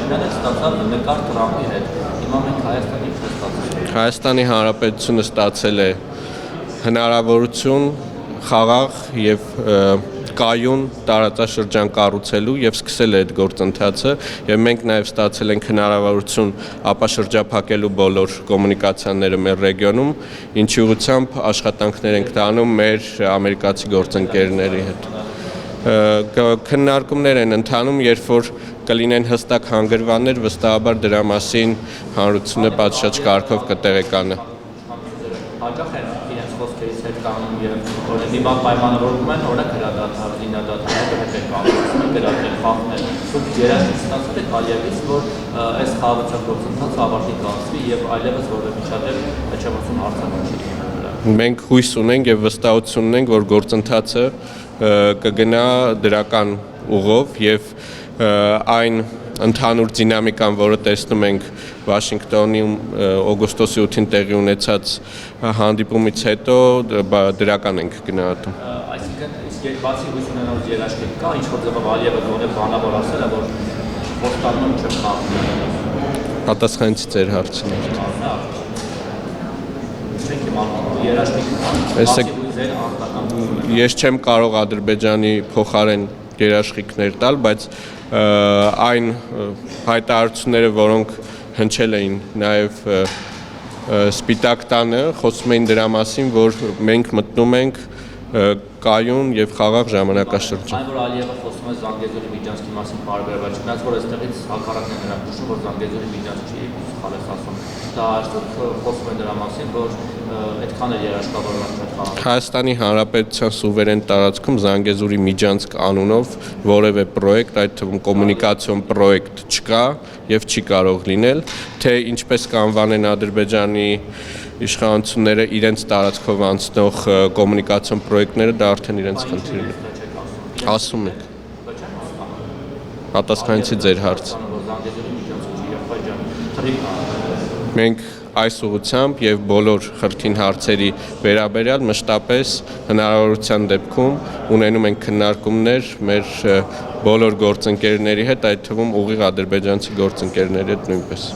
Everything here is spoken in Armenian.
Փաշինյանը ստացավ նկար Տրամփի հետ։ Հիմա մենք Հայաստանի ինչ ստացել։ Հայաստանի Հանրապետությունը ստացել է հնարավորություն խաղաղ եւ կայուն տարածաշրջան կառուցելու եւ սկսել է այդ գործընթացը եւ մենք նաեւ ստացել ենք հնարավորություն ապաշրջափակելու բոլոր կոմունիկացիաները մեր ռեգիոնում, ինչի ուղղությամբ աշխատանքներ ենք տանում մեր ամերիկացի գործընկերների հետ։ Քննարկումներ են ընթանում, երբ որ կլինեն հստակ հանգրվաններ, վստահաբար դրա մասին հանրությունը պատշաճ կարգով կտեղեկանա։ Հաճախ են իրենց խոսքերից հետ կանում եւ օրինակ մի բան պայմանավորվում են, օրինակ հրադադար, զինադադարը հետ են կանում, գրավել, խախտել։ Դուք երաշխիք ստացել եք այլևս, որ այս խաղաղության գործընթացը ավարտի կազմվի եւ այլևս որևէ միջադեպ հեչեւություն արձանագրի դրա։ Մենք հույս ունենք եւ վստահություն ունենք, որ գործընթացը կգնա դրական ուղով եւ այն ընդհանուր դինամիկան, որը տեսնում ենք Վաշինգտոնում օգոստոսի 8-ին տեղի ունեցած հանդիպումից հետո դրական ենք գնահատում։ Այսինքն իսկ բացի հույս ունենալուց երաշխիք կա, ինչ որ ձևով Ալիևը գոնե բանավոր ասել է, որ խոստանում չեմ խախտել։ Պատասխանեցի ձեր հարցին։ Չենք իմանում երաշխիք։ Ես չեմ կարող Ադրբեջանի փոխարեն երաշխիքներ տալ, բայց այն հայտարարությունները, որոնք հնչել էին նաև Սպիտակ տանը, խոսում էին դրա մասին, որ մենք մտնում ենք կայուն եւ խաղաղ ժամանակաշրջան։ Այն որ Ալիևը խոսում է Զանգեզուրի միջանցքի մասին բարբերաբար, չնայած որ այստեղից հակառակն է նրան նշում, որ Զանգեզուրի միջանցք չի սխալ է ասում։ Դա արդյոք խոսում է դրա մասին, որ այդքան է երաշխավորված այդ խաղաղ։ Հայաստանի Հանրապետության սուվերեն տարածքում Զանգեզուրի միջանցք անունով որևէ պրոյեկտ, այդ թվում կոմունիկացիոն պրոյեկտ չկա եւ չի կարող լինել, թե ինչպես կանվանեն Ադրբեջանի իշխանությունները իրենց տարածքով անցնող կոմունիկացիոն պրոյեկտները, դա արդեն իրենց խնդիրն է։ Ասում եք։ Պատասխանեցի ձեր հարցը։ Մենք այս ուղղությամբ եւ բոլոր խրթին հարցերի վերաբերյալ մշտապես հնարավորության դեպքում ունենում ենք քննարկումներ մեր բոլոր գործընկերների հետ, այդ թվում ուղիղ ադրբեջանցի գործընկերների հետ նույնպես։